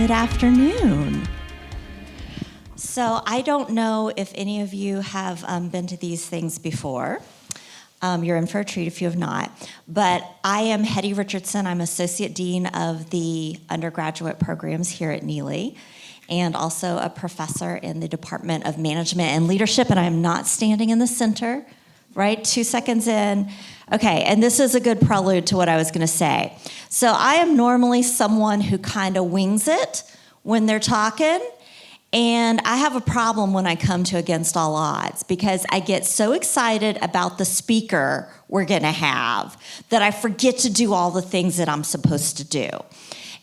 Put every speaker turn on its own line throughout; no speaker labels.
Good afternoon. So I don't know if any of you have been to these things before. You're in for a treat if you have not. But I am Hetty Richardson. I'm Associate Dean of the undergraduate programs here at Neeley, and also a professor in the Department of Management and Leadership, and I am not standing in the center, right? 2 seconds in. Okay, and this is a good prelude to what I was going to say. So I am normally someone who kind of wings it when they're talking, and I have a problem when I come to Against All Odds because I get so excited about the speaker we're going to have that I forget to do all the things that I'm supposed to do.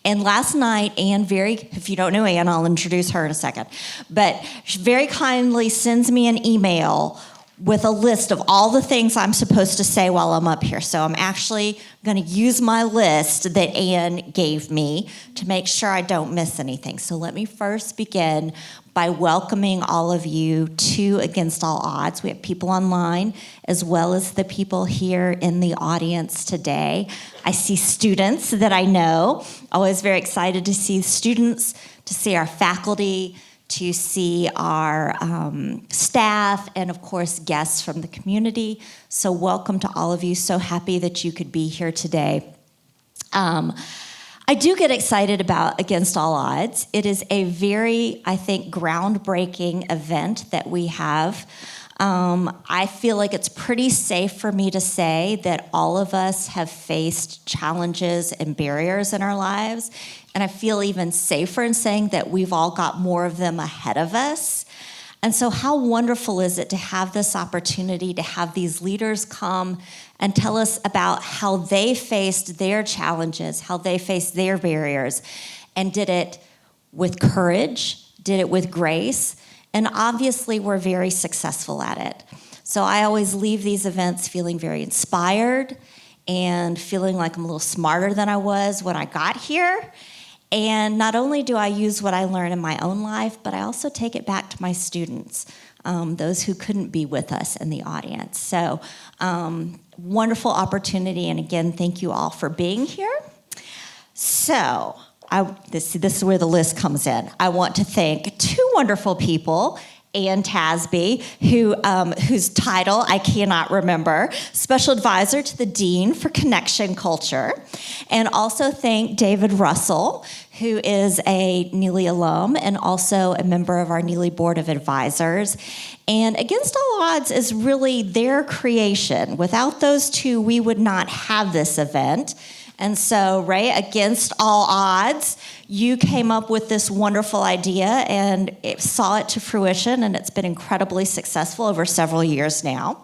And last night, Ann if you don't know Ann, I'll introduce her in a second, but she very kindly sends me an email with a list of all the things I'm supposed to say while I'm up here. So I'm actually going to use my list that Ann gave me to make sure I don't miss anything. So let me first begin by welcoming all of you to Against All Odds. We have people online as well as the people here in the audience today. I see students that I know. Always very excited to see students, to see our faculty, to see our staff, and of course, guests from the community. So welcome to all of you. So happy that you could be here today. I do get excited about Against All Odds. It is a very, I think, groundbreaking event that we have. I feel like it's pretty safe for me to say that all of us have faced challenges and barriers in our lives. And I feel even safer in saying that we've all got more of them ahead of us. And so how wonderful is it to have this opportunity to have these leaders come and tell us about how they faced their challenges, how they faced their barriers, and did it with courage, did it with grace, and obviously we're very successful at it. So I always leave these events feeling very inspired and feeling like I'm a little smarter than I was when I got here. And not only do I use what I learn in my own life, but I also take it back to my students, those who couldn't be with us in the audience. So wonderful opportunity, and again, thank you all for being here. So this is where the list comes in. I want to thank two wonderful people, Ann Tasby, whose title I cannot remember, Special Advisor to the Dean for Connection Culture, and also thank David Russell, who is a Neeley alum and also a member of our Neeley Board of Advisors. And Against All Odds is really their creation. Without those two, we would not have this event. And so, Ray, Against All Odds, you came up with this wonderful idea and saw it to fruition, and it's been incredibly successful over several years now.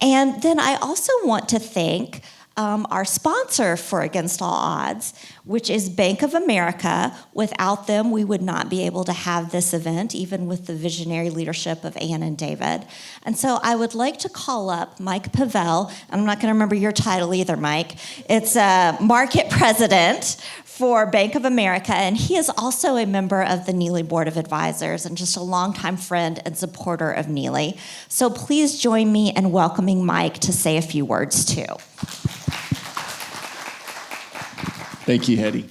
And then I also want to thank our sponsor for Against All Odds, which is Bank of America. Without them, we would not be able to have this event, even with the visionary leadership of Ann and David. And so I would like to call up Mike Pavel, and I'm not going to remember your title either, Mike. It's Market President for Bank of America, and he is also a member of the Neeley Board of Advisors and just a longtime friend and supporter of Neeley. So please join me in welcoming Mike to say a few words too.
Thank you, Hetty.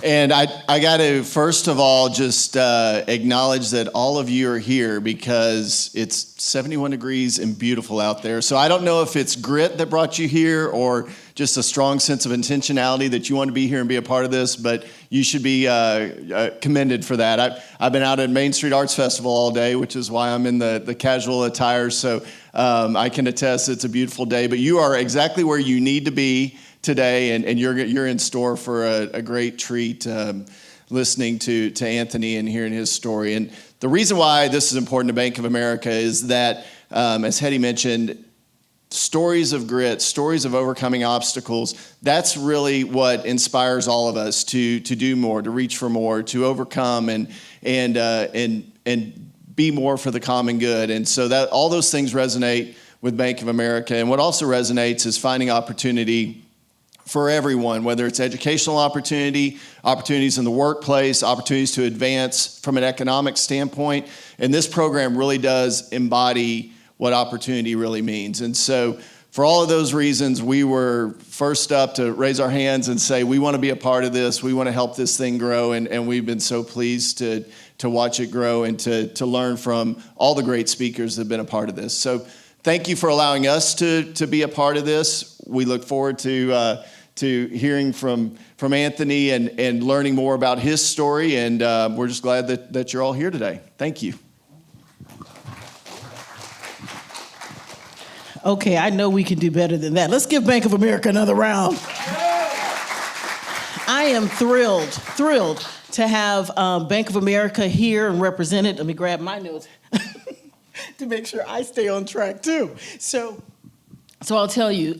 And I got to, first of all, just acknowledge that all of you are here because it's 71 degrees and beautiful out there. So I don't know if it's grit that brought you here or just a strong sense of intentionality that you want to be here and be a part of this, but you should be commended for that. I've been out at Main Street Arts Festival all day, which is why I'm in the casual attire. So I can attest it's a beautiful day, but you are exactly where you need to be today, and you're in store for a great treat listening to Anthony and hearing his story. And the reason why this is important to Bank of America is that, as Hetty mentioned, stories of grit, stories of overcoming obstacles, that's really what inspires all of us to do more, to reach for more, to overcome and be more for the common good. And so that all those things resonate with Bank of America. And what also resonates is finding opportunity for everyone, whether it's educational opportunities in the workplace, opportunities to advance from an economic standpoint. And this program really does embody what opportunity really means. And so for all of those reasons, we were first up to raise our hands and say, we want to be a part of this. We want to help this thing grow. And we've been so pleased to watch it grow and to learn from all the great speakers that have been a part of this. So thank you for allowing us to be a part of this. We look forward to hearing from Anthony and learning more about his story. And we're just glad that you're all here today. Thank you.
Okay, I know we can do better than that. Let's give Bank of America another round. I am thrilled to have Bank of America here and represented. Let me grab my notes to make sure I stay on track too. So I'll tell you,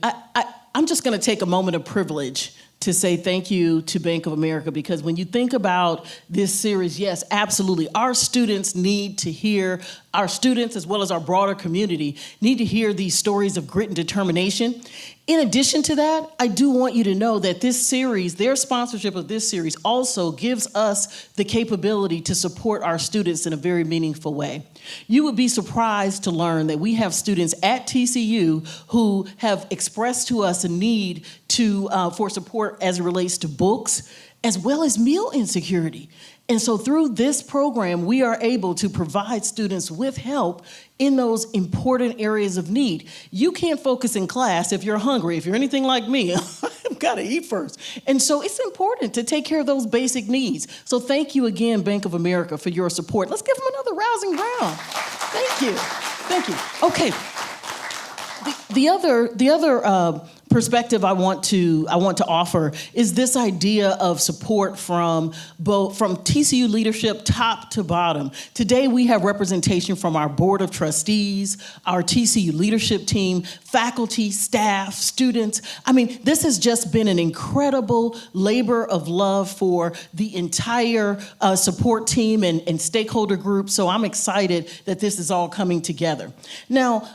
I'm just going to take a moment of privilege to say thank you to Bank of America, because when you think about this series, yes, absolutely, our students need to hear, our students as well as our broader community need to hear these stories of grit and determination. In addition to that, I do want you to know that this series, their sponsorship of this series also gives us the capability to support our students in a very meaningful way. You would be surprised to learn that we have students at TCU who have expressed to us a need for support as it relates to books, as well as meal insecurity. And so through this program, we are able to provide students with help in those important areas of need. You can't focus in class if you're hungry. If you're anything like me, I've got to eat first. And so it's important to take care of those basic needs. So thank you again, Bank of America, for your support. Let's give them another rousing round. Thank you. Okay. The other perspective I want to offer is this idea of support from TCU leadership top to bottom. Today we have representation from our board of trustees, our TCU leadership team, faculty, staff, students. I mean, this has just been an incredible labor of love for the entire support team and stakeholder group. So I'm excited that this is all coming together. Now,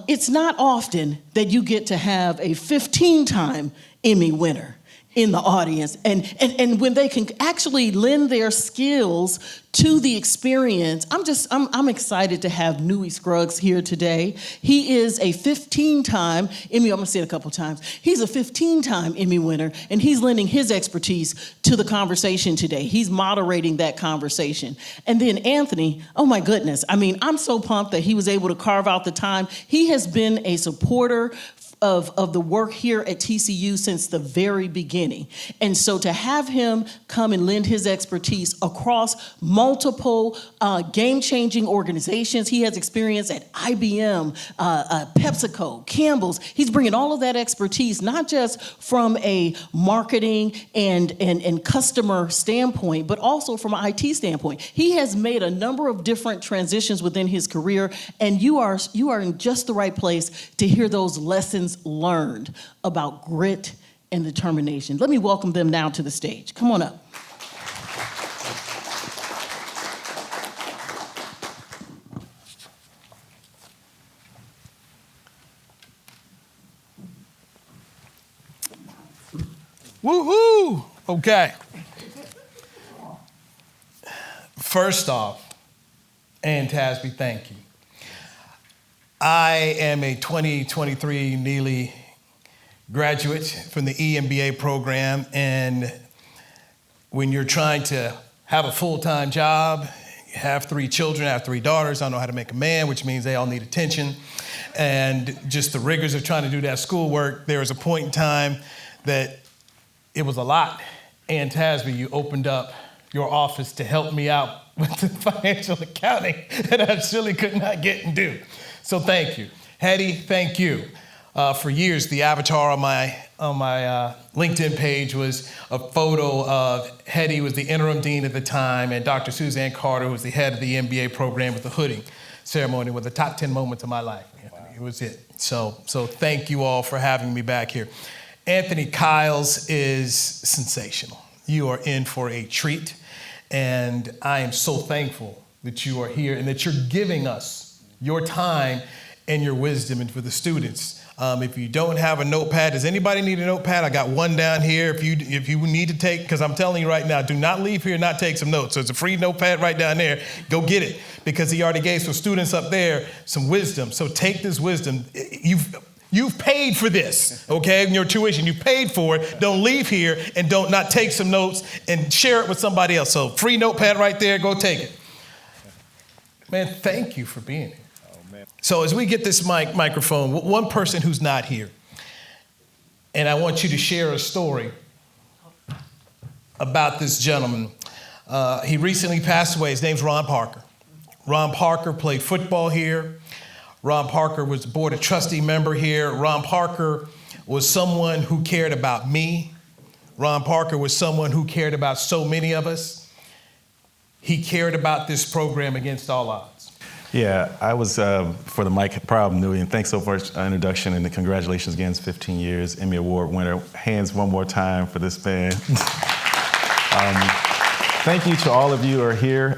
it's not often that you get to have a 15-time Emmy winner in the audience, and when they can actually lend their skills to the experience. I'm excited to have Nui Scruggs here today. He is a 15-time Emmy, I'm gonna say it a couple times. He's a 15-time Emmy winner, and he's lending his expertise to the conversation today. He's moderating that conversation. And then Anthony, oh my goodness, I mean, I'm so pumped that he was able to carve out the time. He has been a supporter of the work here at TCU since the very beginning. And so to have him come and lend his expertise across multiple game-changing organizations, he has experience at IBM, PepsiCo, Campbell's. He's bringing all of that expertise, not just from a marketing and customer standpoint, but also from an IT standpoint. He has made a number of different transitions within his career, and you are in just the right place to hear those lessons learned about grit and determination. Let me welcome them now to the stage. Come on up.
Woohoo! Okay. First off, Ann Tasby, thank you. I am a 2023 Neeley graduate from the EMBA program, and when you're trying to have a full-time job, you have 3 children, I have 3 daughters, I don't know how to make a man, which means they all need attention, and just the rigors of trying to do that schoolwork, there was a point in time that it was a lot. Ann Tasby, you opened up your office to help me out with the financial accounting that I surely could not get and do. So thank you. Hetty, thank you. For years, the avatar on my LinkedIn page was a photo of Hetty, who was the interim dean at the time, and Dr. Suzanne Carter, who was the head of the MBA program, with the hooding ceremony, with the top 10 moments of my life. Wow. It was it. So thank you all for having me back here. Anthony Kiles is sensational. You are in for a treat, and I am so thankful that you are here and that you're giving us your time and your wisdom. And for the students, if you don't have a notepad, does anybody need a notepad? I got one down here if you need to take, because I'm telling you right now, do not leave here and not take some notes. So it's a free notepad right down there. Go get it, because he already gave some students up there some wisdom. So take this wisdom. You've paid for this, okay? Your tuition, you paid for it. Don't leave here and don't not take some notes and share it with somebody else. So free notepad right there, go take it. Man, thank you for being here. Oh, man. So as we get this microphone, one person who's not here, and I want you to share a story about this gentleman. He recently passed away. His name's Ron Parker. Ron Parker played football here. Ron Parker was a board of trustee member here. Ron Parker was someone who cared about me. Ron Parker was someone who cared about so many of us. He cared about this program against all odds.
Yeah, I was, for the mic problem, Neeley, and thanks so much for the introduction and the congratulations again, it's 15 years, Emmy Award winner. Hands one more time for this man. Thank you to all of you who are here.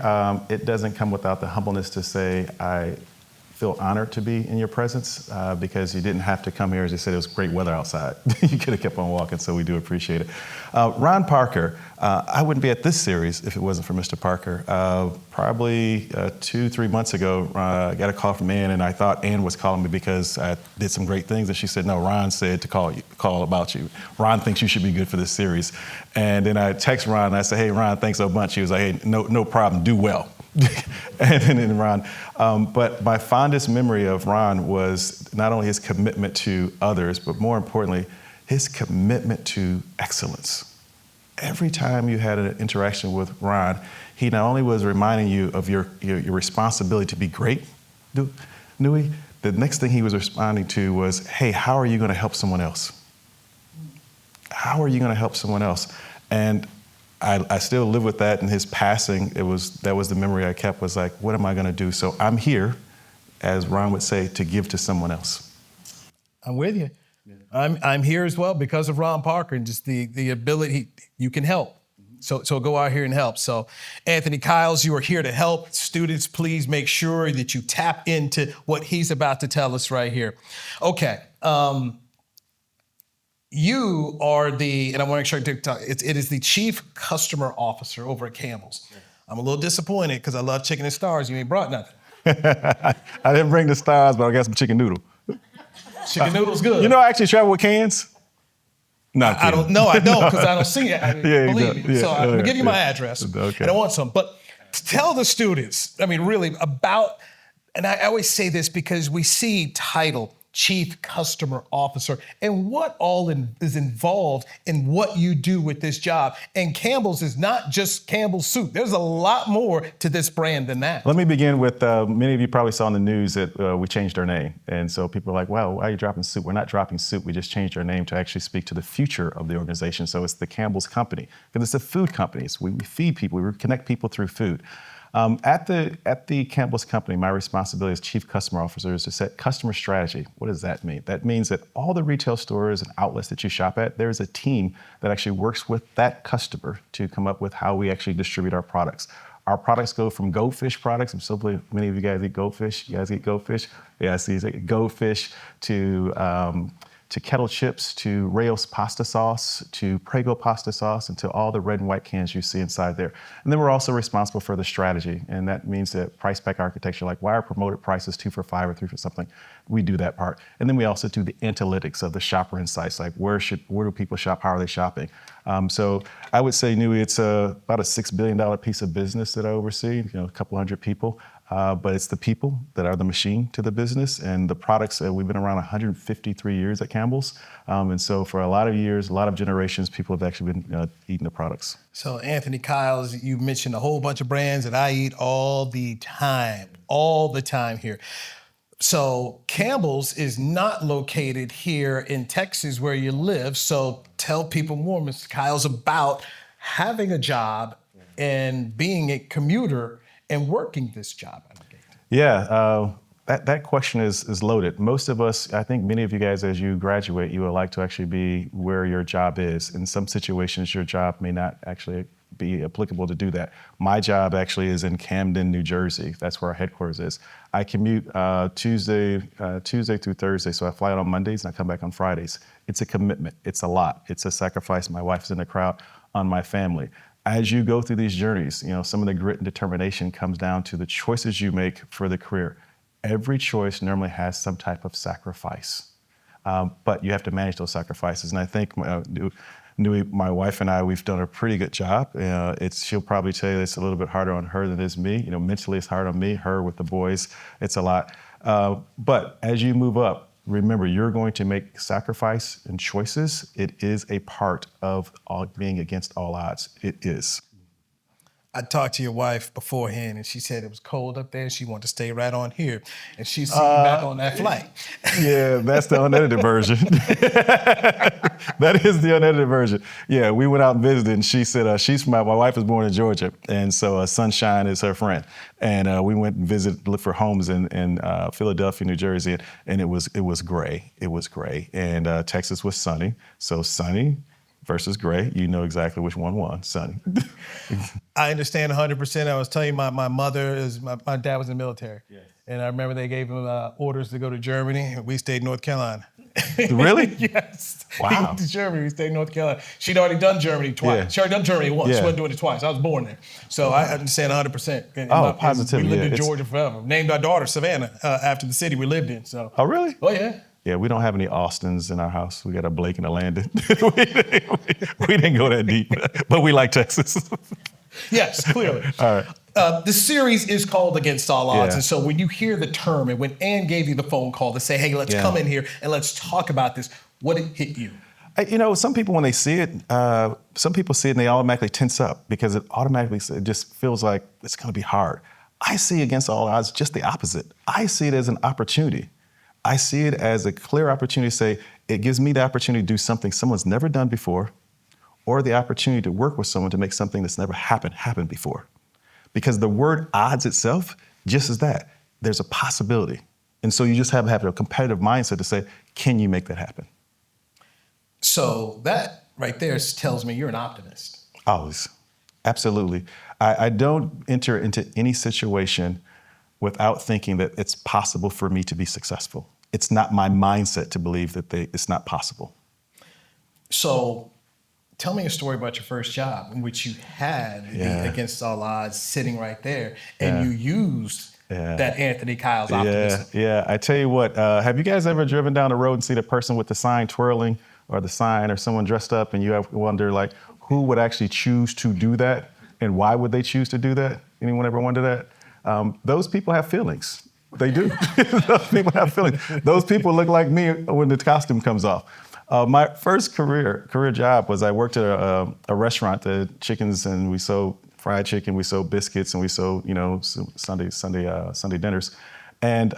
It doesn't come without the humbleness to say I feel honored to be in your presence because you didn't have to come here. As you said, it was great weather outside. You could have kept on walking, so we do appreciate it. Ron Parker, I wouldn't be at this series if it wasn't for Mr. Parker. Probably 2-3 months ago, I got a call from Ann, and I thought Ann was calling me because I did some great things, and she said, no, Ron said to call about you. Ron thinks you should be good for this series. And then I text Ron, and I said, hey, Ron, thanks so much. He was like, hey, no problem, do well. And then Ron, but my fondest memory of Ron was not only his commitment to others, but more importantly, his commitment to excellence. Every time you had an interaction with Ron, he not only was reminding you of your responsibility to be great, Neeley, the next thing he was responding to was, hey, how are you going to help someone else? How are you going to help someone else? And I still live with that in his passing. That was the memory I kept, was like, what am I going to do? So I'm here, as Ron would say, to give to someone else.
I'm with you. Yeah. I'm here as well because of Ron Parker and just the ability, you can help. So go out here and help. So Anthony Kiles, you are here to help. Students, please make sure that you tap into what he's about to tell us right here. Okay. You are and I want to make sure I take time, it is the Chief Customer Officer over at Campbell's. Yeah. I'm a little disappointed because I love chicken and stars. You ain't brought nothing.
I didn't bring the stars, but I got some chicken noodle.
Chicken noodle's good.
You know I actually travel with cans?
I don't know. I don't because I don't see it. Believe me.
Yeah,
so I'm going to give you my address.
Okay.
And I want some. But tell the students, really about, and I always say this because we see title, Chief Customer Officer, and what all is involved in what you do with this job. And Campbell's is not just Campbell's soup. There's a lot more to this brand than that.
Let me begin with, many of you probably saw in the news that we changed our name. And so people are like, wow, why are you dropping soup? We're not dropping soup. We just changed our name to actually speak to the future of the organization. So it's the Campbell's Company, because it's a food company. We feed people, we connect people through food. At the Campbell's Company, my responsibility as Chief Customer Officer is to set customer strategy. What does that mean? That means that all the retail stores and outlets that you shop at, there's a team that actually works with that customer to come up with how we actually distribute our products. Our products go from goldfish products. I'm so glad many of you guys eat goldfish. You guys eat goldfish? Yeah, I see. Goldfish to kettle chips, to Rayo's pasta sauce, to Prego pasta sauce, and to all the red and white cans you see inside there. And then we're also responsible for the strategy, and that means that price pack architecture, like why are promoted prices 2 for $5 or 3 for something? We do that part. And then we also do the analytics of the shopper insights, like where do people shop, how are they shopping? So I would say, Neeley, it's about a $6 billion piece of business that I oversee, a couple hundred people. But it's the people that are the machine to the business, and the products. We've been around 153 years at Campbell's. And so for a lot of years, a lot of generations, people have actually been eating the products.
So Anthony Kiles, you mentioned a whole bunch of brands that I eat all the time here. So Campbell's is not located here in Texas where you live. So tell people more, Mr. Kiles, about having a job and being a commuter and working this job.
Yeah, that question is loaded. Most of us, I think many of you guys, as you graduate, you would like to actually be where your job is. In some situations, your job may not actually be applicable to do that. My job actually is in Camden, New Jersey. That's where our headquarters is. I commute Tuesday through Thursday, so I fly out on Mondays and I come back on Fridays. It's a commitment. It's a lot. It's a sacrifice. My wife's in the crowd on my family. As you go through these journeys, some of the grit and determination comes down to the choices you make for the career. Every choice normally has some type of sacrifice. But you have to manage those sacrifices. And I think my wife and I, we've done a pretty good job. She'll probably tell you it's a little bit harder on her than it is me. Mentally it's hard on me, her with the boys, it's a lot. But as you move up, remember, you're going to make sacrifice and choices. It is a part of being against all odds. It is.
I talked to your wife beforehand, and she said it was cold up there. She wanted to stay right on here, and she's seeing you back on that flight.
Yeah, that's the unedited version. That is the unedited version. Yeah, we went out and visited, and she said my wife was born in Georgia, and so Sunshine is her friend. And we went and visited, looked for homes in Philadelphia, New Jersey, and it was gray. It was gray, and Texas was sunny. So sunny versus gray, you know exactly which one won, sunny.
I understand 100%. I was telling you, my mother my dad was in the military. Yes. And I remember they gave him orders to go to Germany. We stayed in North Carolina.
Really?
Yes.
Wow.
He went to Germany. We stayed in North Carolina. She'd already done Germany twice.
Yeah.
She already done Germany once.
Yeah.
She wasn't doing it twice. I was born there. So I understand 100%.
Oh, positively.
We lived in
Yeah,
Georgia forever. Named our daughter Savannah after the city we lived in. So.
Oh, really?
Oh, yeah.
Yeah, we don't have any Austins in our house. We got a Blake and a Landon. we didn't go that deep, but we like Texas.
Yes, clearly.
All right.
The series is called Against All Odds.
Yeah.
And so when you hear the term and when Ann gave you the phone call to say, hey, let's come in here and let's talk about this, what did hit you?
Some people, when they see it, some people see it and they automatically tense up because it just feels like it's going to be hard. I see Against All Odds just the opposite. I see it as an opportunity. I see it as a clear opportunity to say, it gives me the opportunity to do something someone's never done before, or the opportunity to work with someone to make something that's never happened before. Because the word odds itself just is that. There's a possibility. And so you just have to have a competitive mindset to say, can you make that happen?
So that right there tells me you're an optimist.
Always. Absolutely. I don't enter into any situation without thinking that it's possible for me to be successful. It's not my mindset to believe that it's not possible.
So tell me a story about your first job in which you had the Against All Odds sitting right there and you used that Anthony Kyle's optimism.
Yeah. I tell you what, have you guys ever driven down the road and seen a person with the sign twirling or the sign or someone dressed up and you have wonder like who would actually choose to do that and why would they choose to do that? Anyone ever wonder that? Those people have feelings. They do. Those people have feelings. Those people look like me when the costume comes off. My first career job was I worked at a restaurant, the chickens, and we sold fried chicken, we sold biscuits, and we sold Sunday dinners. And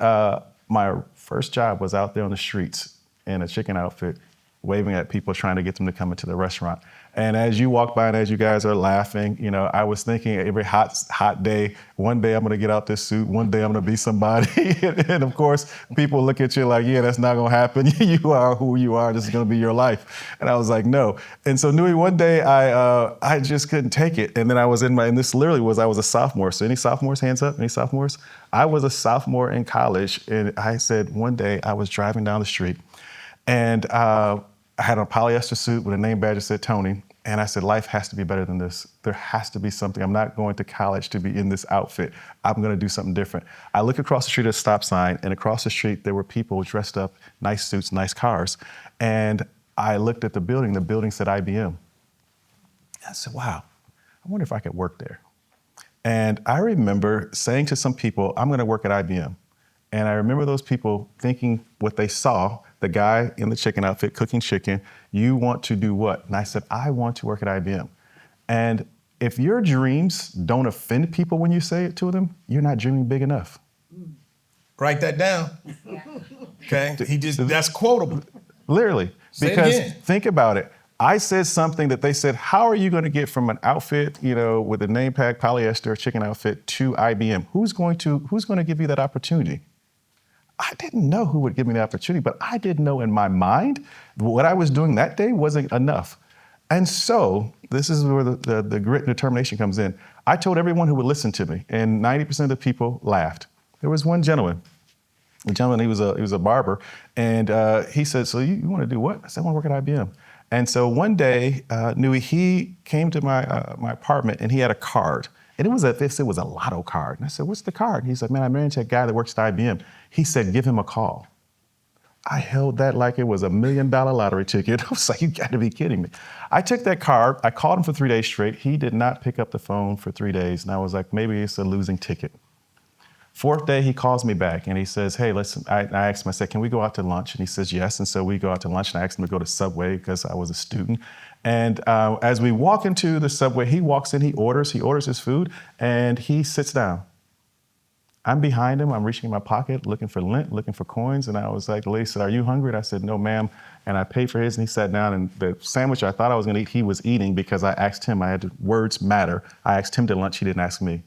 my first job was out there on the streets in a chicken outfit, waving at people, trying to get them to come into the restaurant. And as you walk by and as you guys are laughing, I was thinking every hot day, one day I'm gonna get out this suit, one day I'm gonna be somebody. And of course, people look at you like, yeah, that's not gonna happen. You are who you are, this is gonna be your life. And I was like, no. And so Neeley, one day I just couldn't take it. And then I was and this literally was, I was a sophomore. So any sophomores, hands up, any sophomores? I was a sophomore in college. And I said, one day I was driving down the street and I had a polyester suit with a name badge that said Tony, and I said, life has to be better than this. There has to be something. I'm not going to college to be in this outfit. I'm gonna do something different. I look across the street at a stop sign, and across the street there were people dressed up, nice suits, nice cars, and I looked at the building said IBM. I said, wow, I wonder if I could work there. And I remember saying to some people, I'm gonna work at IBM. And I remember those people thinking what they saw, the guy in the chicken outfit cooking chicken, you want to do what? And I said, I want to work at IBM. And if your dreams don't offend people when you say it to them, you're not dreaming big enough.
Write that down. Okay, that's quotable.
Literally,
Say it
because
again.
think about it. I said something that they said, how are you gonna get from an outfit, with a name tag, polyester, chicken outfit to IBM? Who's gonna give you that opportunity? I didn't know who would give me the opportunity, but I did know in my mind what I was doing that day wasn't enough. And so this is where the grit and determination comes in. I told everyone who would listen to me, and 90% of the people laughed. There was one gentleman. The gentleman, he was a barber, and he said, so you want to do what? I said, I want to work at IBM. And so one day, Neeley, he came to my apartment, and he had a card. And it was a lotto card. And I said, what's the card? And he said, man, I'm married to a guy that works at IBM. He said, give him a call. I held that like it was $1 million lottery ticket. I was like, you got to be kidding me. I took that card. I called him for 3 days straight. He did not pick up the phone for 3 days. And I was like, maybe it's a losing ticket. Fourth day, he calls me back and he says, hey, listen, I asked him, I said, can we go out to lunch? And he says, yes. And so we go out to lunch and I asked him to go to Subway because I was a student. And as we walk into the Subway, he walks in, he orders his food and he sits down. I'm behind him, I'm reaching in my pocket, looking for lint, looking for coins. And I was like, the lady said, are you hungry? And I said, no, ma'am. And I paid for his and he sat down and the sandwich I thought I was gonna eat, he was eating because I asked him, words matter. I asked him to lunch, he didn't ask me.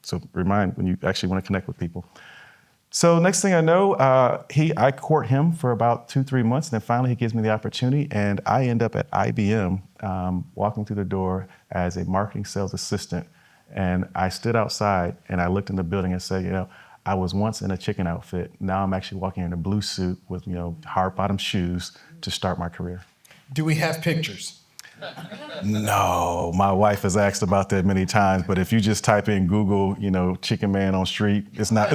So remind when you actually want to connect with people. So next thing I know, I court him for about 2-3 months, and then finally he gives me the opportunity, and I end up at IBM walking through the door as a marketing sales assistant. And I stood outside and I looked in the building and said, you know, I was once in a chicken outfit. Now I'm actually walking in a blue suit with, you know, hard bottom shoes to start my career.
Do we have pictures?
No, my wife has asked about that many times, but if you just type in Google, you know, chicken man on street, it's not,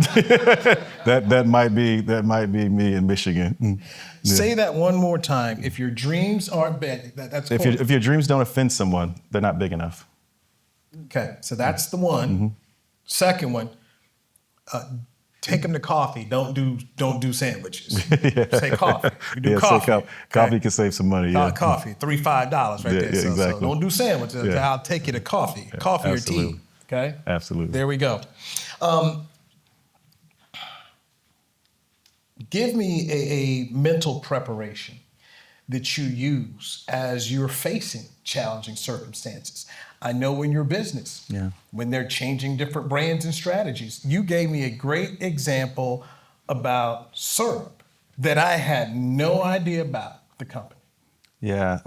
that might be me in Michigan. Yeah.
Say that one more time. If your dreams aren't big, that's cool.
If your dreams don't offend someone, they're not big enough.
Okay, so that's the one.
Mm-hmm.
Second one, take them to coffee. Don't do sandwiches. Say coffee. You do coffee.
Coffee can save some money. Yeah.
Coffee, $3-5 right there.
Yeah,
so
exactly.
don't do sandwiches.
Yeah.
I'll take you to coffee. Coffee
absolutely.
or tea. Okay.
Absolutely.
There we go. Give me a mental preparation that you use as you're facing challenging circumstances. I know in your business, when they're changing different brands and strategies, you gave me a great example about syrup that I had no idea about the company.
Yeah,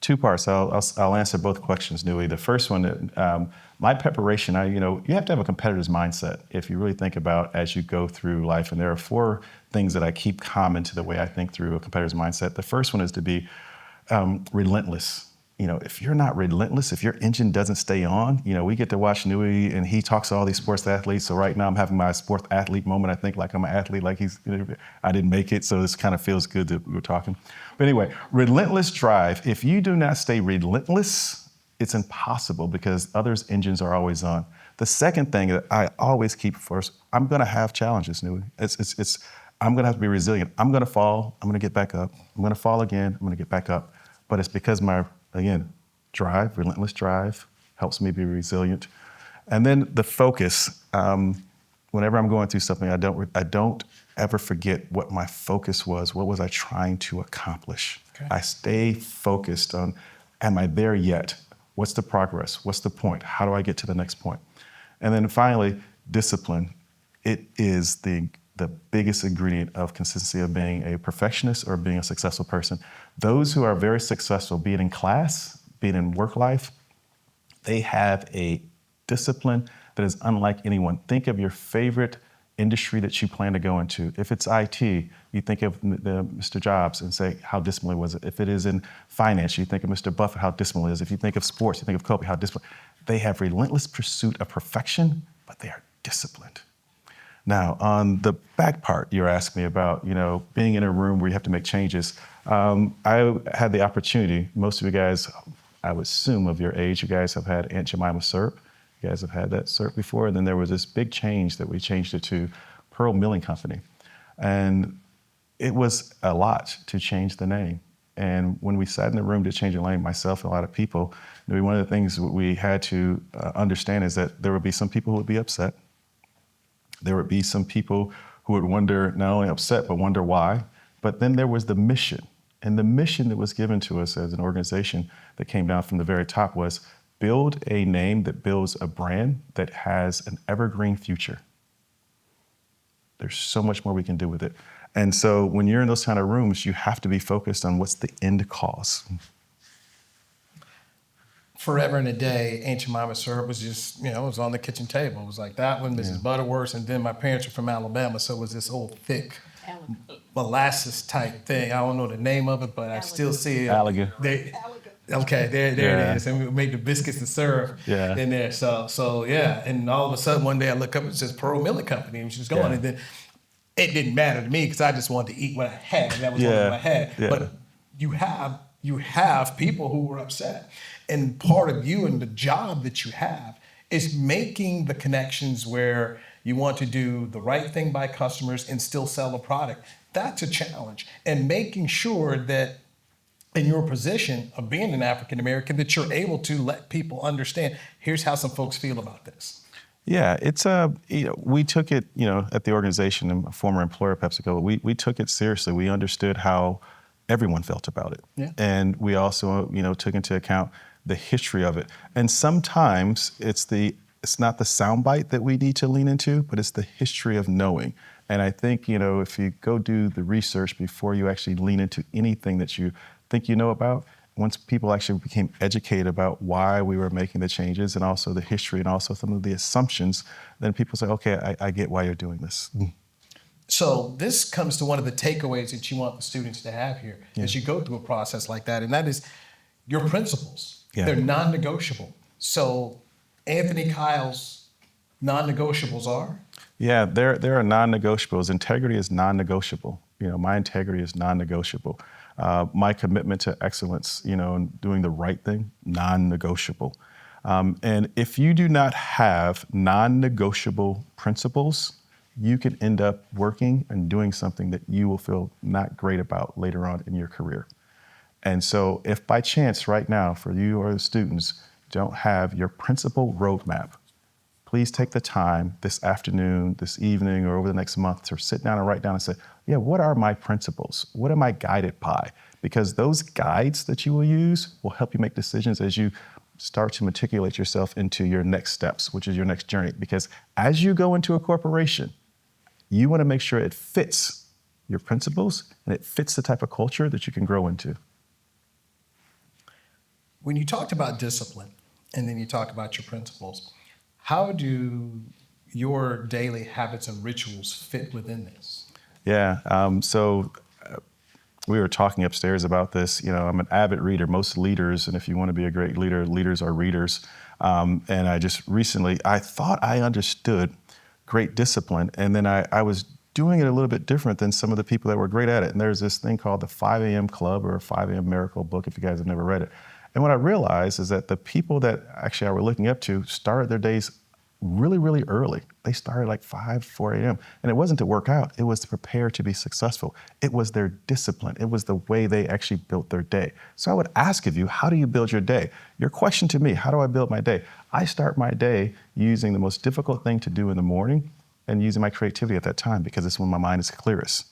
2 parts. I'll answer both questions, Neeley. The first one, my preparation, you have to have a competitor's mindset if you really think about as you go through life. And there are 4 things that I keep common to the way I think through a competitor's mindset. The first one is to be relentless. You know, if you're not relentless, if your engine doesn't stay on, we get to watch Neeley and he talks to all these sports athletes. So right now I'm having my sports athlete moment. I think like I'm an athlete, like I didn't make it. So this kind of feels good that we were talking. But anyway, relentless drive. If you do not stay relentless, it's impossible because others' engines are always on. The second thing that I always keep first, I'm going to have challenges, Neeley. I'm going to have to be resilient. I'm going to fall. I'm going to get back up. I'm going to fall again. I'm going to get back up. But it's because again, relentless drive helps me be resilient. And then the focus, whenever I'm going through something, I don't ever forget what my focus was. What was I trying to accomplish? Okay. I stay focused on, am I there yet? What's the progress? What's the point? How do I get to the next point? And then finally, discipline. It is the biggest ingredient of consistency of being a perfectionist or being a successful person. Those who are very successful, be it in class, be it in work life, they have a discipline that is unlike anyone. Think of your favorite industry that you plan to go into. If it's IT, you think of Mr. Jobs and say, how disciplined was it? If it is in finance, you think of Mr. Buffett, how disciplined it is. If you think of sports, you think of Kobe, how disciplined. They have relentless pursuit of perfection, but they are disciplined. Now, on the back part, you're asking me about, being in a room where you have to make changes. I had the opportunity, most of you guys, I would assume of your age, you guys have had Aunt Jemima syrup. You guys have had that syrup before. And then there was this big change that we changed it to Pearl Milling Company. And it was a lot to change the name. And when we sat in the room to change the name, myself and a lot of people, one of the things we had to understand is that there would be some people who would be upset. There would be some people who would wonder, not only upset, but wonder why. But then there was the mission. And the mission that was given to us as an organization that came down from the very top was build a name that builds a brand that has an evergreen future. There's so much more we can do with it. And so when you're in those kind of rooms, you have to be focused on what's the end cause.
Forever and a day, Aunt Jemima syrup was just, it was on the kitchen table. It was like that one, Mrs. Butterworth, and then my parents were from Alabama, so it was this old thick molasses type thing. I don't know the name of it, but I still see it.
Alligator.
Okay, there it is. And we made the biscuits and syrup in there. So yeah. And all of a sudden one day I look up, it says Pearl Milling Company, and she's going. And then it didn't matter to me because I just wanted to eat what I had. That was what I had.
Yeah.
But you have people who were upset. And part of you and the job that you have is making the connections where you want to do the right thing by customers and still sell a product. That's a challenge. And making sure that in your position of being an African American, that you're able to let people understand, here's how some folks feel about this.
Yeah, it's we took it, at the organization, and a former employer, PepsiCo, we took it seriously. We understood how everyone felt about it.
Yeah.
And we also, took into account the history of it. And sometimes it's not the soundbite that we need to lean into, but it's the history of knowing. And I think, if you go do the research before you actually lean into anything that you think you know about, once people actually became educated about why we were making the changes and also the history and also some of the assumptions, then people say, okay, I get why you're doing this.
So this comes to one of the takeaways that you want the students to have here as you go through a process like that, and that is your principles.
Yeah.
They're non-negotiable. So Anthony Kyle's non-negotiables are?
Yeah, there are non-negotiables. Integrity is non-negotiable. My integrity is non-negotiable. My commitment to excellence, and doing the right thing, non-negotiable. And if you do not have non-negotiable principles, you can end up working and doing something that you will feel not great about later on in your career. And so if by chance right now for you or the students don't have your principal roadmap, please take the time this afternoon, this evening, or over the next month to sit down and write down and say, yeah, what are my principles? What am I guided by? Because those guides that you will use will help you make decisions as you start to matriculate yourself into your next steps, which is your next journey. Because as you go into a corporation, you want to make sure it fits your principles and it fits the type of culture that you can grow into.
When you talked about discipline and then you talk about your principles, how do your daily habits and rituals fit within this?
Yeah, we were talking upstairs about this. I'm an avid reader. Most leaders, and if you want to be a great leader, leaders are readers. And I just recently, I thought I understood great discipline, and then I was doing it a little bit different than some of the people that were great at it. And there's this thing called the 5 a.m. Club or 5 a.m. Miracle book, if you guys have never read it. And what I realized is that the people that actually I were looking up to started their days really, really early. They started like 4 a.m. And it wasn't to work out, it was to prepare to be successful. It was their discipline. It was the way they actually built their day. So I would ask of you, how do you build your day? Your question to me, how do I build my day? I start my day using the most difficult thing to do in the morning and using my creativity at that time because it's when my mind is clearest.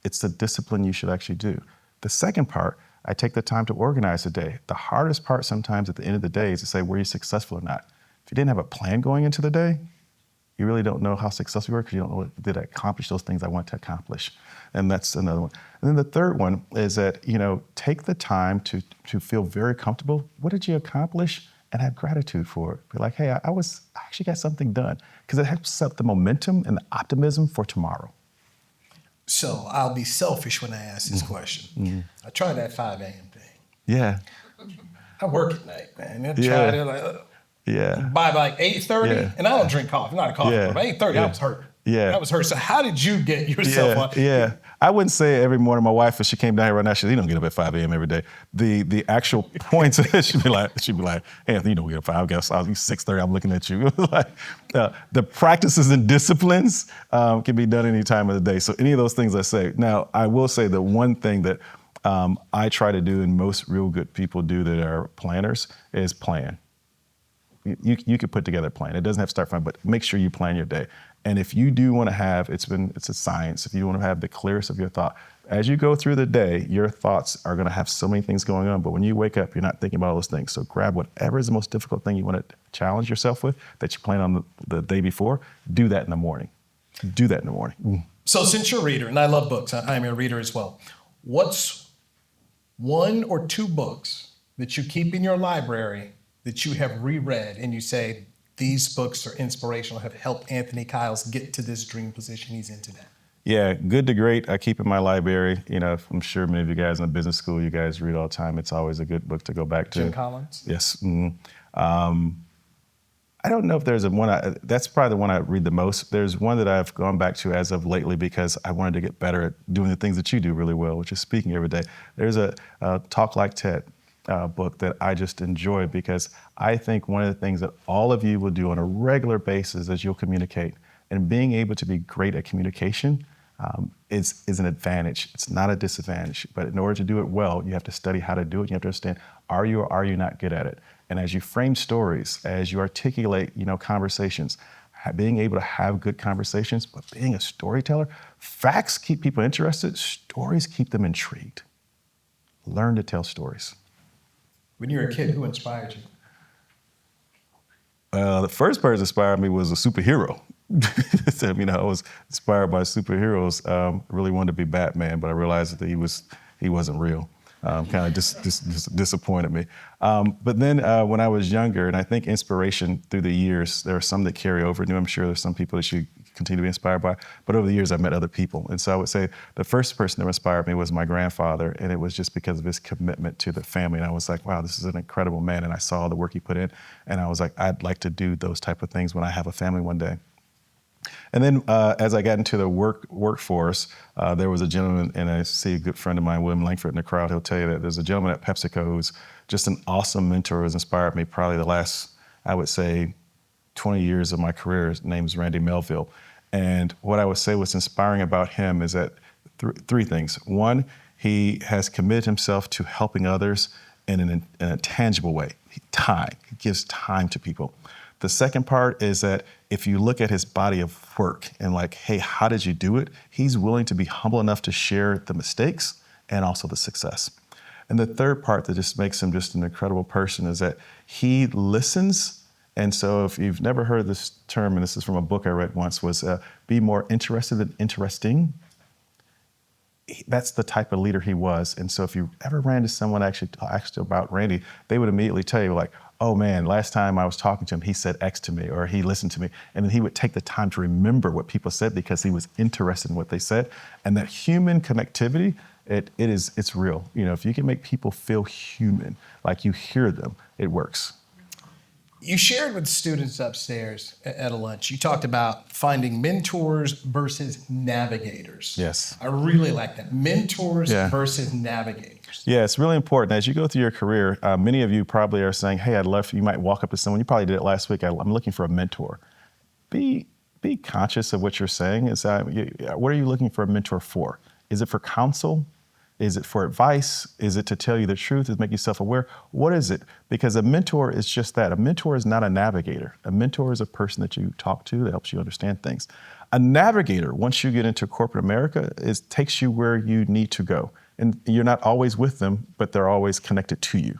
It's the discipline you should actually do. The second part, I take the time to organize the day. The hardest part sometimes at the end of the day is to say, were you successful or not? If you didn't have a plan going into the day, you really don't know how successful you were because you don't know, did I accomplish those things I want to accomplish? And that's another one. And then the third one is that, take the time to feel very comfortable. What did you accomplish? And have gratitude for it. Be like, hey, I actually got something done. Because it helps set the momentum and the optimism for tomorrow.
So I'll be selfish when I ask this question. Mm-hmm. I tried that 5 a.m. thing.
Yeah.
I work at night, man. I tried it by like 8:30, and I don't drink coffee. I'm not a coffee person. By 8:30, I was hurt.
Yeah.
I was hurt. So how did you get yourself on?
Yeah. I wouldn't say it every morning. My wife, if she came down here right now, she said, you don't get up at 5 a.m. every day. The actual points, she'd be like, hey, Anthony, you don't get up at 5. I guess I'll be 6:30. I'm looking at you. The practices and disciplines can be done any time of the day. So any of those things I say. Now, I will say the one thing that I try to do and most real good people do that are planners is plan. You could put together a plan. It doesn't have to start from, but make sure you plan your day. And if you do want to have, it's a science, if you want to have the clearest of your thought, as you go through the day, your thoughts are going to have so many things going on, but when you wake up, you're not thinking about all those things. So grab whatever is the most difficult thing you want to challenge yourself with that you plan on the day before, do that in the morning. Do that in the morning.
So since you're a reader, and I love books, I'm a reader as well, what's 1 or 2 books that you keep in your library that you have reread and you say, these books are inspirational, have helped Anthony Kyles get to this dream position he's in today?
Yeah, Good to Great, I keep in my library. I'm sure many of you guys in a business school, you guys read all the time. It's always a good book to go back to.
Jim Collins?
Yes. Mm-hmm. I don't know if there's a one. That's probably the one I read the most. There's one that I've gone back to as of lately because I wanted to get better at doing the things that you do really well, which is speaking every day. There's a Talk Like Ted book that I just enjoy because I think one of the things that all of you will do on a regular basis is you'll communicate. And being able to be great at communication is an advantage. It's not a disadvantage. But in order to do it well, you have to study how to do it. You have to understand, are you or are you not good at it? And as you frame stories, as you articulate, conversations, being able to have good conversations, but being a storyteller, facts keep people interested, stories keep them intrigued. Learn to tell stories.
When you were a kid, who inspired you?
The first person that inspired me was a superhero. I was inspired by superheroes. I really wanted to be Batman, but I realized that he wasn't real. Kind of disappointed me. But then when I was younger, and I think inspiration through the years, there are some that carry over. And I'm sure there's some people that you continue to be inspired by. But over the years, I've met other people. And so I would say the first person that inspired me was my grandfather. And it was just because of his commitment to the family. And I was like, wow, this is an incredible man. And I saw the work he put in. And I was like, I'd like to do those type of things when I have a family one day. And then as I got into the workforce, there was a gentleman, and I see a good friend of mine, William Langford, in the crowd. He'll tell you that there's a gentleman at PepsiCo who's just an awesome mentor who has inspired me probably the last, I would say, 20 years of my career. His name's Randy Melville. And what I would say what's inspiring about him is that three things. One, he has committed himself to helping others in a tangible way. Time. He gives time to people. The second part is that if you look at his body of work and like, hey, how did you do it? He's willing to be humble enough to share the mistakes and also the success. And the third part that just makes him just an incredible person is that he listens. And so if you've never heard this term, and this is from a book I read once, was be more interested than interesting. That's the type of leader he was. And so if you ever ran to someone actually asked about Randy, they would immediately tell you like, oh man, last time I was talking to him, he said X to me, or he listened to me. And then he would take the time to remember what people said because he was interested in what they said. And that human connectivity, it's real. If you can make people feel human, like you hear them, it works.
You shared with students upstairs at a lunch, you talked about finding mentors versus navigators.
Yes.
I really like that. Mentors versus navigators.
Yeah, it's really important. As you go through your career, many of you probably are saying, hey, you might walk up to someone, you probably did it last week, I'm looking for a mentor. Be conscious of what you're saying. What are you looking for a mentor for? Is it for counsel? Is it for advice? Is it to tell you the truth? Is it make you self-aware? What is it? Because a mentor is just that. A mentor is not a navigator. A mentor is a person that you talk to that helps you understand things. A navigator, once you get into corporate America, takes you where you need to go. And you're not always with them, but they're always connected to you.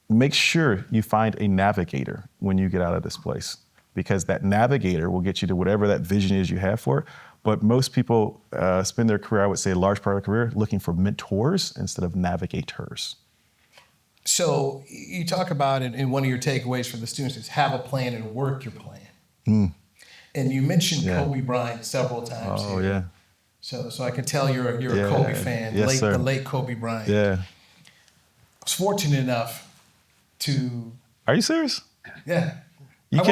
Make sure you find a navigator when you get out of this place, because that navigator will get you to whatever that vision is you have for it. But most people spend their career, I would say a large part of their career, looking for mentors instead of navigators.
So you talk about it in one of your takeaways for the students is have a plan and work your plan. And you mentioned Kobe Bryant several times here.
Yeah.
So I can tell you're a Kobe fan,
Yes,
the late Kobe Bryant.
Yeah.
I was fortunate enough to...
Are you serious?
Yeah.
You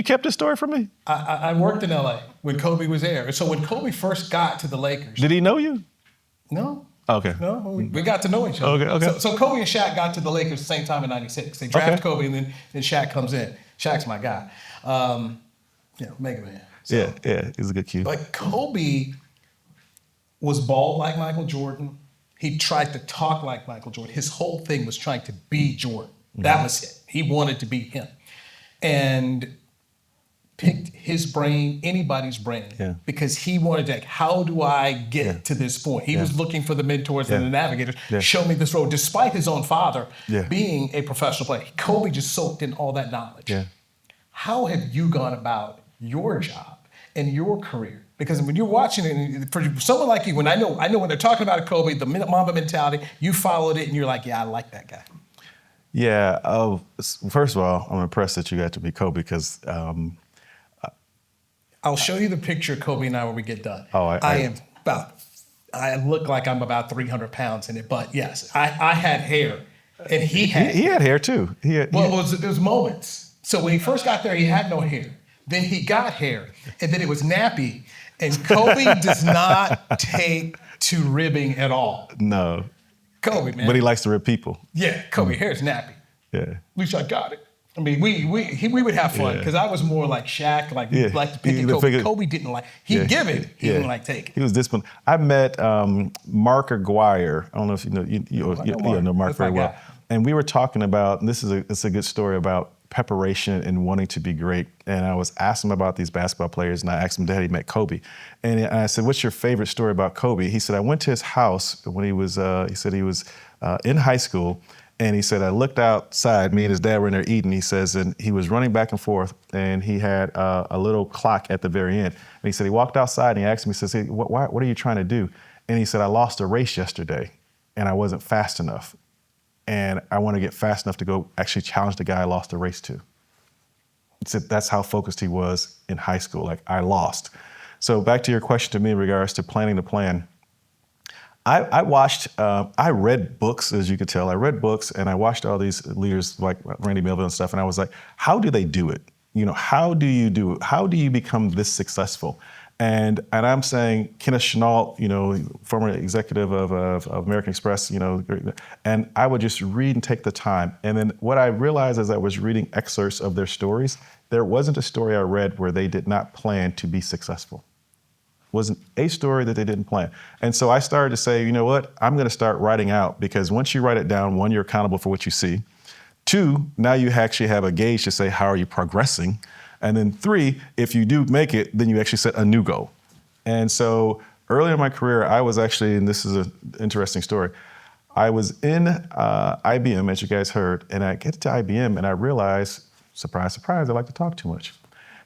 kept the story from me?
I worked in LA when Kobe was there. So when Kobe first got to the Lakers...
Did he know you?
No.
Okay.
No, we got to know each other.
Okay.
So Kobe and Shaq got to the Lakers the same time in '96. They drafted Kobe, and then Shaq comes in. Shaq's my guy. Mega Man. So,
yeah, he's a good cue.
But Kobe was bald like Michael Jordan. He tried to talk like Michael Jordan. His whole thing was trying to be Jordan. That was it. He wanted to be him. And picked his brain, anybody's brain, because he wanted to, how do I get to this point? He was looking for the mentors and the navigators. Show me this road. Despite his own father being a professional player, Kobe just soaked in all that knowledge.
Yeah.
How have you gone about your job and your career? Because when you're watching it, for someone like you, when I know when they're talking about Kobe, the Mamba mentality, you followed it and you're like, yeah, I like that guy.
Yeah. First of all, I'm impressed that you got to be Kobe because.
I'll show you the picture of Kobe and I when we get done.
I
look like I'm about 300 pounds in it, but yes, I had hair, and he had
hair too.
It was moments. So when he first got there, he had no hair. Then he got hair, and then it was nappy. And Kobe does not take to ribbing at all.
No.
Kobe, man.
But he likes to rib people.
Yeah, Kobe hair's nappy.
Yeah.
At least I got it. I mean, we would have fun because I was more like Shaq, like to pick at Kobe. Kobe didn't like. He'd give it. He didn't like take it.
He was disciplined. I met Mark Aguirre. I don't know if you know Mark very well. And we were talking about, and this is a good story about preparation and wanting to be great. And I was asking him about these basketball players, and I asked him, Dad, he met Kobe. And I said, what's your favorite story about Kobe? He said, I went to his house when he was in high school. And he said, I looked outside, me and his dad were in there eating. He says, and he was running back and forth, and he had a little clock at the very end. And he said, he walked outside and he asked me, he says, hey, what are you trying to do? And he said, I lost a race yesterday and I wasn't fast enough. And I want to get fast enough to go actually challenge the guy I lost the race to. He said that's how focused he was in high school, like I lost. So back to your question to me in regards to planning the plan. I read books, as you could tell. I read books and I watched all these leaders like Randy Melville and stuff, and I was like, how do they do it? How do you do it? How do you become this successful? And I'm saying Kenneth Chenault, former executive of American Express, and I would just read and take the time. And then what I realized as I was reading excerpts of their stories, there wasn't a story I read where they did not plan to be successful. Wasn't a story that they didn't plan. And so I started to say, you know what, I'm going to start writing out, because once you write it down, one, you're accountable for what you see. Two, now you actually have a gauge to say, how are you progressing? And then three, if you do make it, then you actually set a new goal. And so early in my career, I was actually, and this is an interesting story, I was in IBM, as you guys heard, and I get to IBM and I realized, surprise, surprise, I like to talk too much.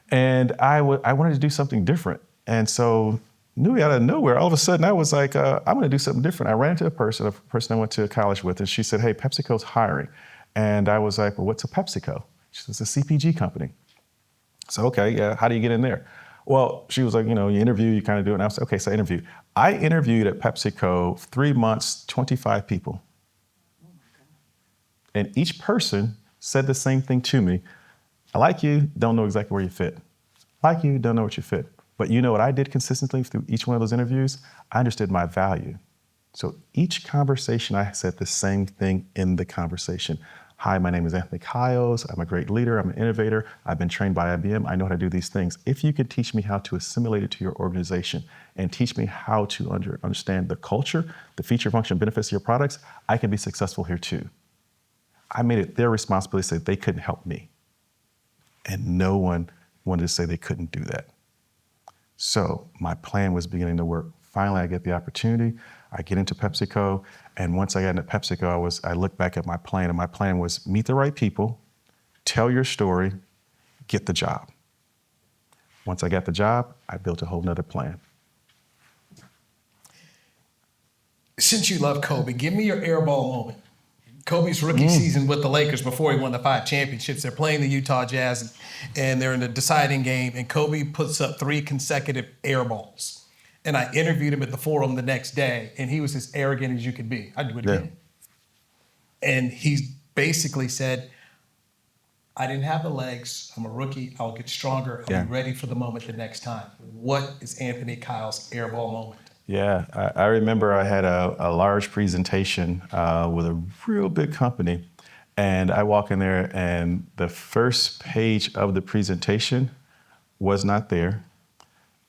And I wanted to do something different. And so, knew out of nowhere, all of a sudden I was like, I'm gonna do something different. I ran into a person I went to college with, and she said, hey, PepsiCo's hiring. And I was like, well, what's a PepsiCo? She says, it's a CPG company. So, okay, yeah, how do you get in there? Well, she was like, you interview, you kind of do it. And I was like, okay, so I interview. I interviewed at PepsiCo 3 months, 25 people. And each person said the same thing to me. I like you, don't know exactly where you fit. I like you, don't know what you fit. But you know what I did consistently through each one of those interviews? I understood my value. So each conversation, I said the same thing in the conversation. Hi, my name is Anthony Kiles. I'm a great leader. I'm an innovator. I've been trained by IBM. I know how to do these things. If you could teach me how to assimilate it to your organization and teach me how to understand the culture, the feature, function, benefits of your products, I can be successful here too. I made it their responsibility to say they couldn't help me. And no one wanted to say they couldn't do that. So my plan was beginning to work. Finally, I get the opportunity. I get into PepsiCo, and once I got into PepsiCo, I looked back at my plan, and my plan was meet the right people, tell your story, get the job. Once I got the job, I built a whole nother plan.
Since you love Kobe, give me your airball moment. Kobe's rookie season with the Lakers before he won the 5 championships. They're playing the Utah Jazz, and they're in a deciding game, and Kobe puts up 3 consecutive air balls. And I interviewed him at the Forum the next day, and he was as arrogant as you could be. I'd do it again. And he basically said, I didn't have the legs. I'm a rookie. I'll get stronger. I'll be ready for the moment the next time. What is Anthony Kiles' airball moment?
Yeah, I remember I had a large presentation with a real big company, and I walk in there, and the first page of the presentation was not there.